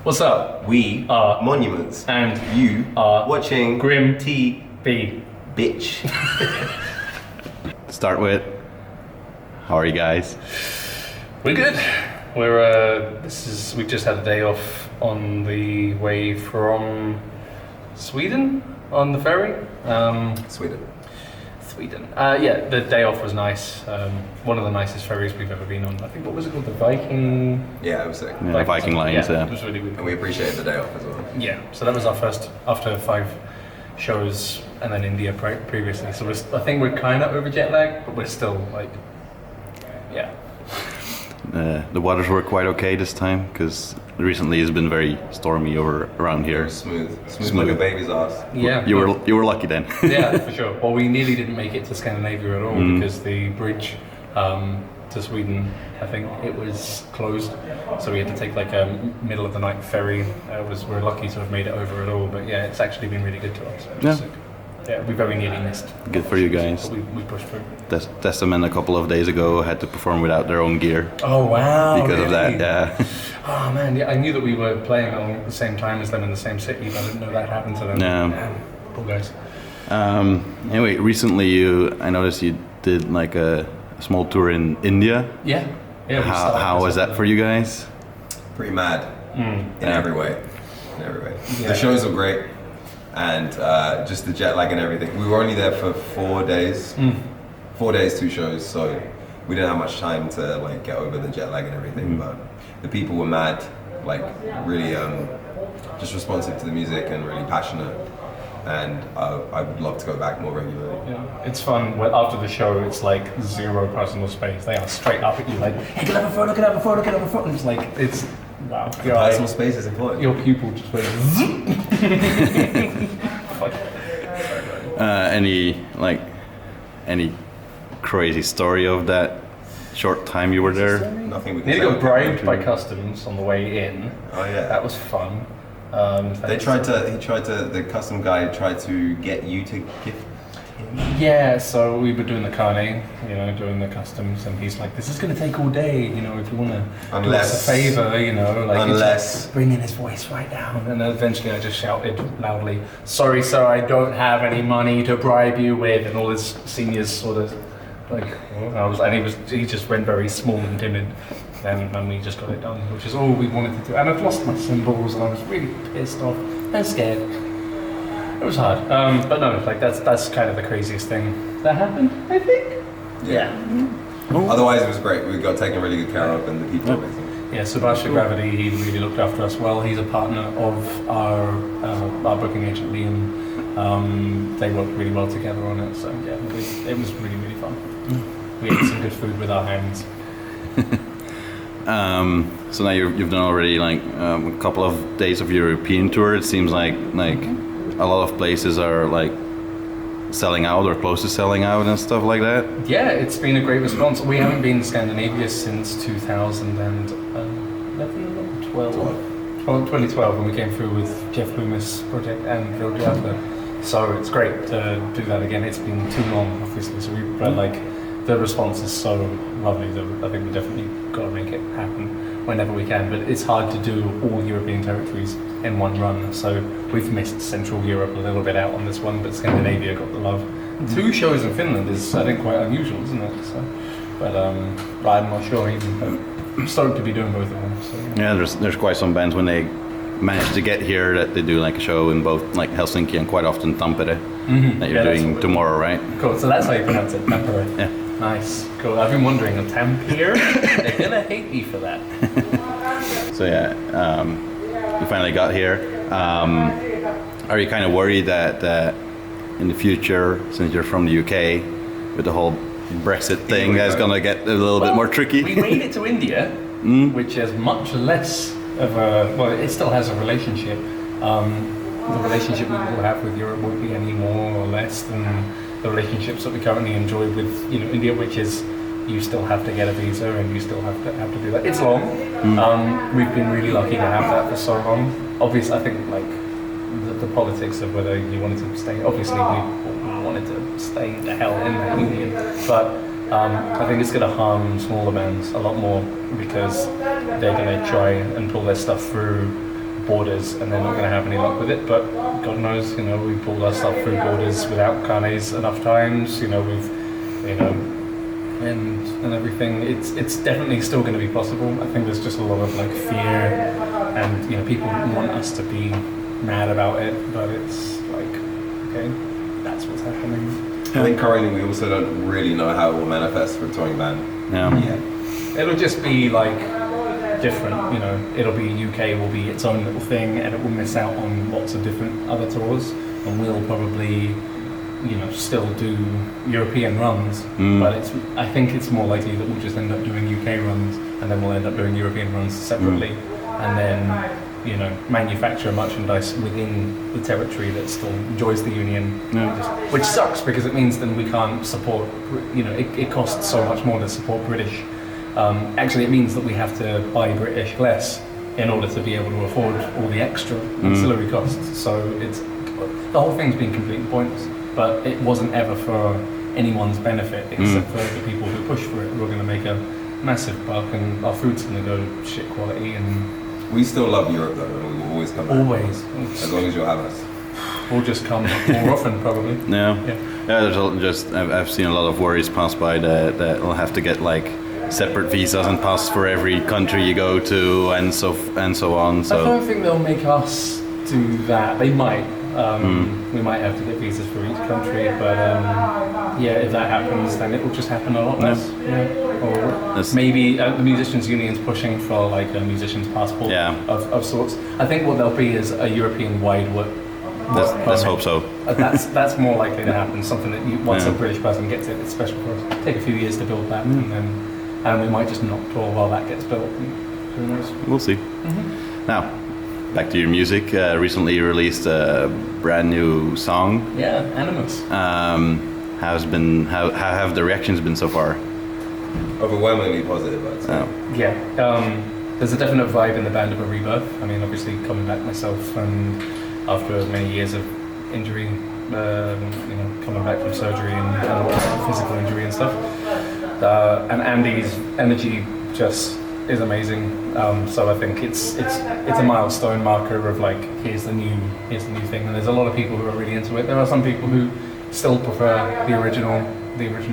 What's up? We are Monuments, and you are watching GRIMM TV, bitch. Start with, how are you guys? We're good. We're we just had a day off on the way from Sweden on the ferry. Sweden. Yeah, the day off was nice. One of the nicest ferries we've ever been on. I think, what was it called? The Viking? Yeah, it was sick. Yeah, Viking Lines, It was really good. And we appreciate the day off as well. Yeah, so that was our first after 5 shows and then India previously. So I think we're kind of over jet lag, but we're still like, yeah. The waters were quite okay this time because recently it's been very stormy around here. Smooth like a baby's ass. Yeah, you were lucky then. Yeah, for sure. Well, we nearly didn't make it to Scandinavia at all because the bridge to Sweden, I think it was closed, so we had to take like a middle of the night ferry. We're lucky to have made it over at all, but yeah, it's actually been really good to us. Yeah. Yeah, we very nearly missed. Good for you guys. But we pushed through. Testament a couple of days ago had to perform without their own gear. Oh wow! Because really? of that, yeah. Oh man, yeah, I knew that we were playing at the same time as them in the same city, but I didn't know that happened to them. Yeah. Poor guys. Anyway, recently I noticed you did like a small tour in India. Yeah. Yeah. How was that for you guys? Pretty mad in every way. Yeah. The shows were great, and just the jet lag and everything. We were only there for 4 days. 4 days, 2 shows, so we didn't have much time to like get over the jet lag and everything. But the people were mad, like really just responsive to the music and really passionate. And I would love to go back more regularly. Yeah, it's fun. After the show, it's like zero personal space. They are straight up at you, like, "Hey, can I have a photo? Can I have a photo? Can I have a photo?" And it's like, it's wow. Personal space is important. Your pupil just went. Any crazy story of that short time you were there? Nothing we can Nearly say. got bribed by customs on the way in. Oh yeah. That was fun. The custom guy tried to get you to gift him. Yeah, so we were doing the carnet, doing the customs, and he's like, "This is going to take all day, if you want to do us a favor, Unless bringing his voice right down." And then eventually I just shouted loudly, "Sorry, sir, I don't have any money to bribe you with," and all his seniors sort of like, he just went very small and timid. And we just got it done, which is all we wanted to do. And I've lost my symbols, and I was really pissed off and scared. It was hard, but no, like that's kind of the craziest thing that happened, I think. Yeah. Otherwise, it was great. We got taken really good care of, and the people were amazing. Yeah, Sebastian Gravity, he really looked after us well. He's a partner of our booking agent Liam. They worked really well together on it, so yeah, it was really, really fun. We ate some good food with our hands. So now you've done already like a couple of days of European tour. It seems like a lot of places are like selling out or close to selling out and stuff like that. Yeah, it's been a great response. We haven't been to Scandinavia since 2012 when we came through with Jeff Loomis project and Phil Diablo. So it's great to do that again. It's been too long, obviously. So the response is so lovely that I think we definitely got to make it happen whenever we can. But it's hard to do all European territories in one run. So we've missed Central Europe a little bit out on this one, but Scandinavia got the love. 2 shows in Finland is, I think, quite unusual, isn't it? So, but I'm not sure even. But I'm stoked to be doing both of them. So, yeah, there's quite some bands when they manage to get here that they do like a show in both like Helsinki and quite often Tampere that you're doing tomorrow, right? Cool. So that's how you pronounce it, Tampere. Yeah. Nice, cool. I've been wondering, a Tampere? They're gonna hate me for that. So yeah, you finally got here. Are you kind of worried that in the future, since you're from the UK, with the whole Brexit thing, that's gonna get a little bit more tricky? We made it to India, which is much less of it still has a relationship. The relationship we will have with Europe won't be any more or less than the relationships that we currently enjoy with India, which is you still have to get a visa and you still have to do that. It's long. We've been really lucky to have that for so long. Obviously, I think like the politics of whether you wanted to stay. Obviously, we wanted to stay the hell in that union, but I think it's going to harm smaller bands a lot more because they're going to try and pull their stuff through borders, and they're not going to have any luck with it. But God knows, you know, we pulled our stuff through borders without carnets enough times. You know, we've, you know, and everything. It's definitely still going to be possible. I think there's just a lot of like fear, and you know, people want us to be mad about it, but it's like, okay, that's what's happening. I think currently we also don't really know how it will manifest for a touring band. Yeah. It'll just be like different, you know. It'll be UK will be its own little thing, and it will miss out on lots of different other tours, and we'll probably, you know, still do European runs, but I think it's more likely that we'll just end up doing UK runs, and then we'll end up doing European runs separately, and then, you know, manufacture merchandise within the territory that still enjoys the union, which sucks because it means then we can't support, you know, it costs so much more to support British. Actually, it means that we have to buy British less in order to be able to afford all the extra ancillary costs. So it's, the whole thing's been completely pointless, but it wasn't ever for anyone's benefit except for the people who push for it. We're going to make a massive buck, and our food's going to go shit quality, and we still love Europe though, and we will always come back. Always. As long as you'll have us. We'll just come more often, probably. Yeah. I've seen a lot of worries pass by that we'll have to get like separate visas and passes for every country you go to, and so on. So I don't think they'll make us do that. They might. We might have to get visas for each country, but yeah, if that happens, then it will just happen a lot less. Or maybe the musicians' union's pushing for like a musician's passport of sorts. I think what there'll be is a European-wide work. Let's hope so. That's more likely to happen. Something that once a British person gets it, it's special for us. Take a few years to build that, and we might just not tour while that gets built. Who knows? We'll see. Now, back to your music. Recently you released a brand new song. Yeah, Animus. How have the reactions been so far? Overwhelmingly positive, I'd say. Yeah. There's a definite vibe in the band of a rebirth. I mean, obviously coming back myself, and after many years of injury, you know, coming back from surgery and physical injury and stuff. And Andy's energy just is amazing. So I think it's a milestone marker of like, here's the new thing. And there's a lot of people who are really into it. There are some people who still prefer the original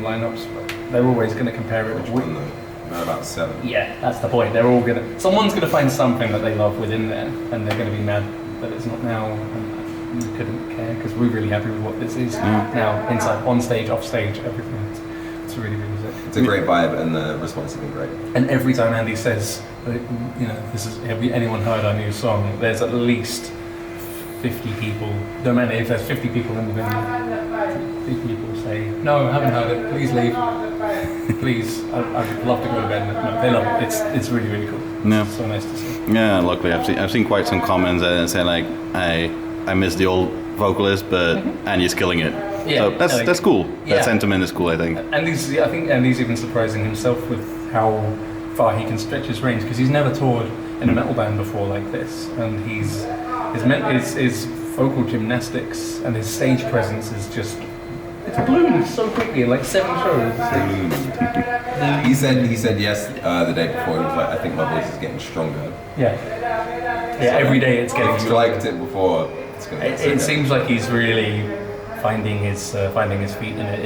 lineups, but they're always going to compare it. Which one though? They're about 7. Yeah, that's the point. They're all someone's gonna find something that they love within there, and they're gonna be mad that it's not now. And we couldn't care because we're really happy with what this is now. Inside, on stage, off stage, everything. It's really sick. It's a great vibe, and the response has been great. And every time Andy says, you know, have anyone heard our new song? There's at least 50 people. No matter if there's 50 people in the venue, 50 people say, no, I haven't heard it. Please leave. Please, I'd love to go to bed. No, they love it. It's really, really cool. Yeah. It's so nice to see. Yeah, luckily I've seen quite some comments that say like, I miss the old vocalist, but Andy's killing it. Yeah, so that's cool. Yeah. That sentiment is cool, I think. I think Andy's even surprising himself with how far he can stretch his range, because he's never toured in a metal band before like this, and his vocal gymnastics and his stage presence is just, it's bloomed so quickly in like 7 shows. He said yes the day before. He was like, I think my voice is getting stronger. Yeah, every day it's getting If you stronger. liked it before, it's gonna get It seems like he's really finding his feet in it.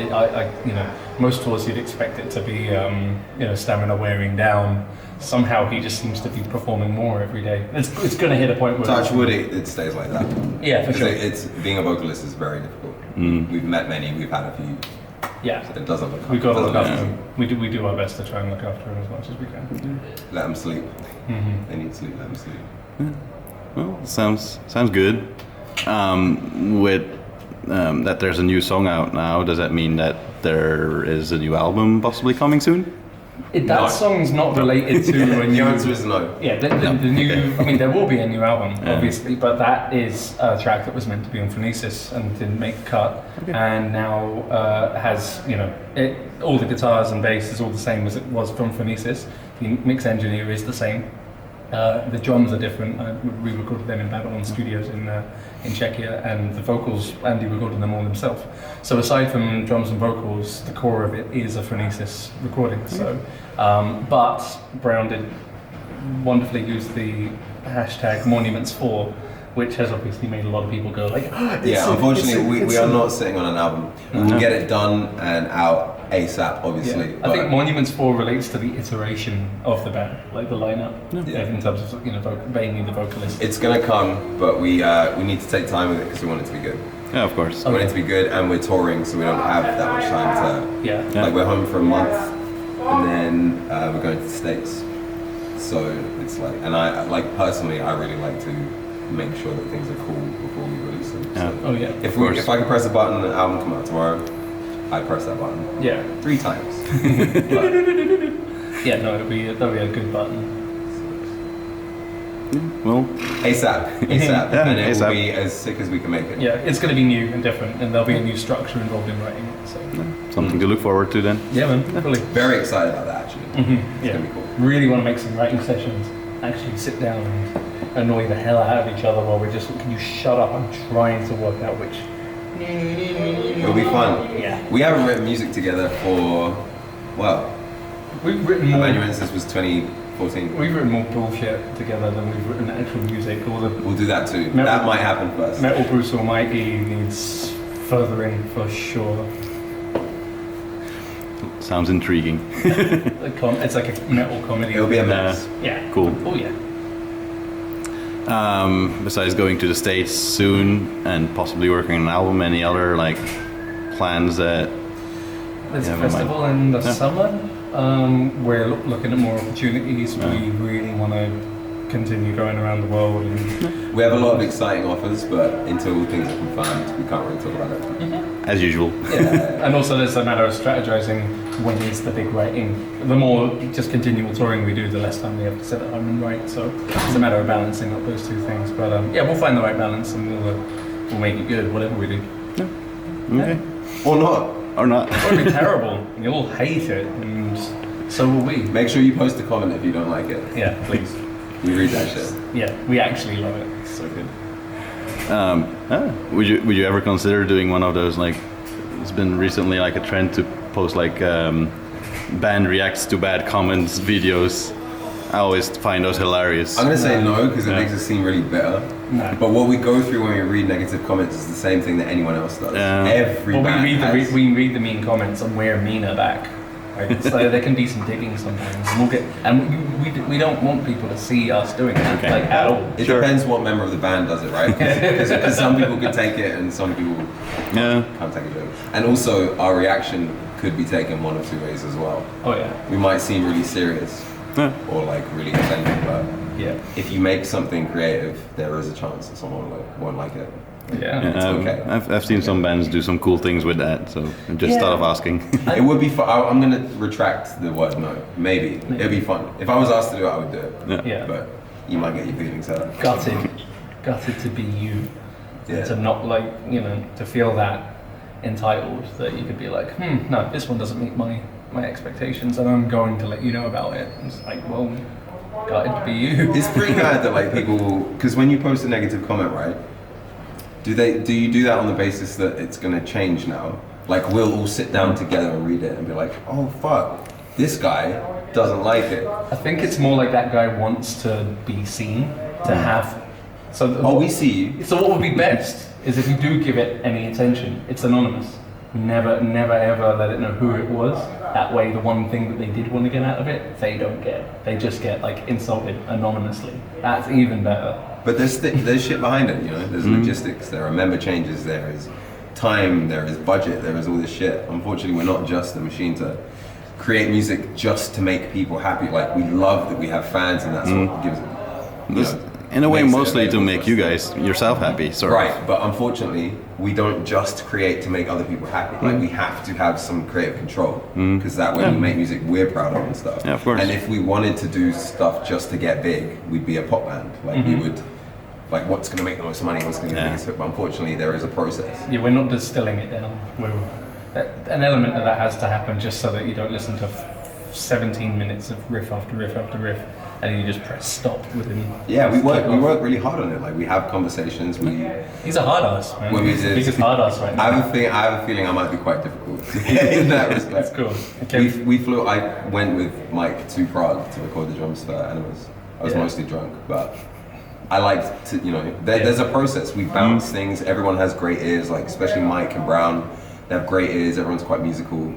You know, most tours you'd expect it to be, you know, stamina wearing down. Somehow he just seems to be performing more every day. It's going to hit a point where touch wood, it stays like that. Yeah, for sure. It's being a vocalist is very difficult. We've met many, we've had a few. Yeah, It doesn't look. we've got to look doesn't after him. We do our best to try and look after him as much as we can. Let them sleep. They need sleep. Let them sleep. Well, sounds good. With that there's a new song out now, does that mean that there is a new album possibly coming soon? That song's not related to a new. The answer is no. Yeah, the new. I mean, there will be a new album, obviously, but that is a track that was meant to be on Phonesis and didn't make the cut, and now has, you know, all the guitars and bass is all the same as it was from Phonesis. The mix engineer is the same. The drums are different. We recorded them in Babylon Studios in Czechia, and the vocals, Andy recorded them all himself. So aside from drums and vocals, the core of it is a Phonesis recording. So, but Brown did wonderfully use the hashtag Monuments4, which has obviously made a lot of people go like, Yeah, unfortunately, we are not sitting on an album. We'll get it done and out ASAP, obviously. I think Monuments4 relates to the iteration of the band, like the lineup, in terms of mainly the vocalist. It's gonna come, but we need to take time with it because we want it to be good. Yeah, of course. We want it to be good, and we're touring, so we don't have that much time to. Like we're home for a month, and then we're going to the States. So it's like, and I like personally, I really like to make sure that things are cool before we release them. So if I can press a button and the album come out tomorrow, I press that button. Yeah. 3 times. That'll be a good button. Well, ASAP, and it will be as sick as we can make it. Yeah, it's going to be new and different, and there'll be a new structure involved in writing it. So something to look forward to then. Yeah, man, definitely. Very excited about that actually. It's gonna be cool. Really want to make some writing sessions. Actually, sit down and annoy the hell out of each other while we're just. Can you shut up? I'm trying to work out which. It'll be fun. Yeah. We haven't written music together for, we've written more. Amanuensis was 2014. We've written more bullshit together than we've written actual music. We'll do that too. That might happen first. Metal Bruce Almighty needs furthering for sure. Sounds intriguing. It's like a metal comedy. It'll be a mess. Yeah. Cool. Oh yeah. Besides going to the States soon and possibly working on an album, any other like plans that? There's a festival in the summer. We're looking at more opportunities. We really want to continue going around the world. And we have a lot of exciting offers, but until things are confirmed, we can't really talk about it. As usual. Yeah. And also there's a matter of strategizing when is the big writing. The more just continual touring we do, the less time we have to sit at home and write. So it's a matter of balancing up those two things. But we'll find the right balance and we'll make it good, whatever we do. Yeah. Okay. Or not. Or not. It'll be terrible. You'll hate it, and so will we. Make sure you post a comment if you don't like it. Yeah, please. We read that shit. Yeah, we actually love it. It's so good. Would you ever consider doing one of those, like, it's been recently like a trend to post like band reacts to bad comments videos. I always find those hilarious. I'm gonna say no because it makes us seem really bitter. No. But what we go through when we read negative comments is the same thing that anyone else does. We read the mean comments and we're meaner back. Right? So there can be some digging sometimes. We don't want people to see us doing that at all. It depends what member of the band does it, right? Because some people could take it and some people can't take it. And also our reaction could be taken one of two ways as well. Oh yeah. We might seem really serious or like really offended, but if you make something creative, there is a chance that someone won't like it. Yeah, it's okay. I've seen some bands do some cool things with that, so I just thought of asking. It would be fun. I'm going to retract the word no. Maybe. It'd be fun. If I was asked to do it, I would do it. Yeah. But you might get your feelings hurt. Gutted to be you. Yeah. To not to feel that entitled that you could be like, no, this one doesn't meet my expectations, and I'm going to let you know about it. And it's like, well, gutted to be you. It's pretty bad that like people, because when you post a negative comment, right? Do you do that on the basis that it's gonna change now? Like we'll all sit down together and read it and be like, oh fuck, this guy doesn't like it. I think it's more like that guy wants to be seen, to have. We see you. So what would be best is if you do give it any attention, it's anonymous. Never ever let it know who it was. That way the one thing that they did want to get out of it, they don't get. They just get like insulted anonymously. That's even better. But there's shit behind it, There's logistics, there are member changes, there is time, there is budget, there is all this shit. Unfortunately, we're not just a machine to create music just to make people happy. Like we love that we have fans, and that's what gives it. In a way, mostly to make you guys yourself happy, sort of. Right, but unfortunately, we don't just create to make other people happy. Like we have to have some creative control, because that way we make music we're proud of and stuff. Yeah, of course. And if we wanted to do stuff just to get big, we'd be a pop band. Like we would, like what's going to make the most money, what's going to get the biggest hit. But unfortunately, there is a process. Yeah, we're not distilling it down. An element of that has to happen just so that you don't listen to 17 minutes of riff after riff after riff, and you just press stop within. Yeah, we work really hard on it. Like we have conversations. He's a hard ass, man. He's the biggest hard ass right now. I have a feeling I might be quite difficult in that respect. That's cool. Okay. We flew. I went with Mike to Prague to record the drums for Animals. I was mostly drunk, but I like to, you know, there's a process. We bounce things. Everyone has great ears, like especially Mike and Brown. They have great ears. Everyone's quite musical.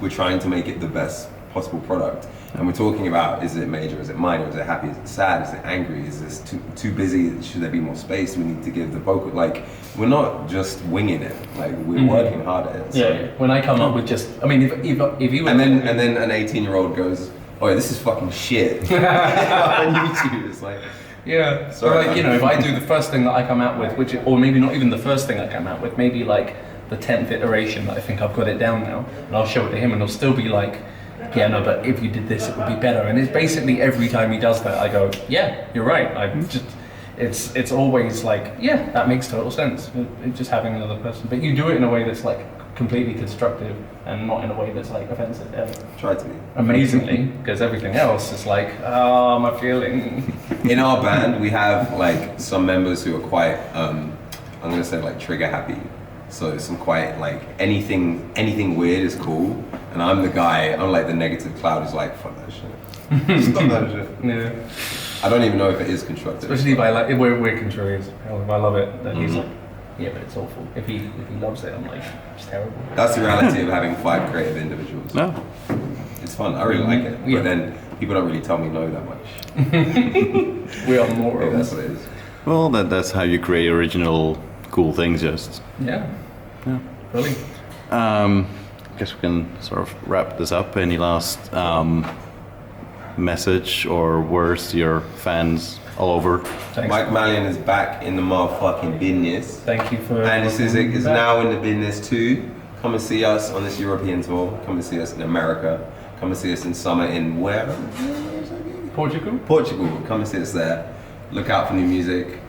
We're trying to make it the best possible product. And we're talking about, is it major, is it minor, is it happy, is it sad, is it angry, is this too busy, should there be more space, we need to give the vocal, like, we're not just winging it, like, we're working hard at it. So. Yeah, when I come up with just, I mean, if you were... And then an 18-year-old goes, oh yeah, this is fucking shit. On YouTube, it's like... Yeah, so Sorry, like, you know, if I do the first thing that I come out with, or maybe not even the first thing I come out with, maybe like the 10th iteration that I think I've got it down now, and I'll show it to him and he'll still be like, yeah, no, but if you did this, it would be better. And it's basically every time he does that, I go, yeah, you're right. It's always like, yeah, that makes total sense. It's just having another person. But you do it in a way that's like completely constructive and not in a way that's like offensive. Try to be. Amazingly, because everything else is like, oh, my feeling. In our band, we have like some members who are quite, I'm gonna say like trigger happy. So some quite like anything weird is cool. And I'm the guy, I'm like the negative cloud who's like, fuck that shit. Stop that shit. Yeah. I don't even know if it is constructive. Especially if I like, if we're contrarians. If I love it, then he's like, yeah, but it's awful. If he loves it, I'm like, it's terrible. That's the reality of having 5 creative individuals. No. It's fun, I really like it. Yeah. But then people don't really tell me no that much. We are more Maybe of that's us. what it is. Well, that's how you create original, cool things. Just. Yeah. Yeah. Really. I guess we can sort of wrap this up. Any last message or words to your fans all over? Thanks. Mike Mallion is back in the motherfucking business. Thank you for... And this is now in the business too. Come and see us on this European tour. Come and see us in America. Come and see us in summer in where? Portugal? Portugal. Come and see us there. Look out for new music.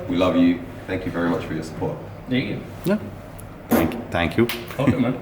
We love you. Thank you very much for your support. Yeah. Yeah. Thank you. Okay, man.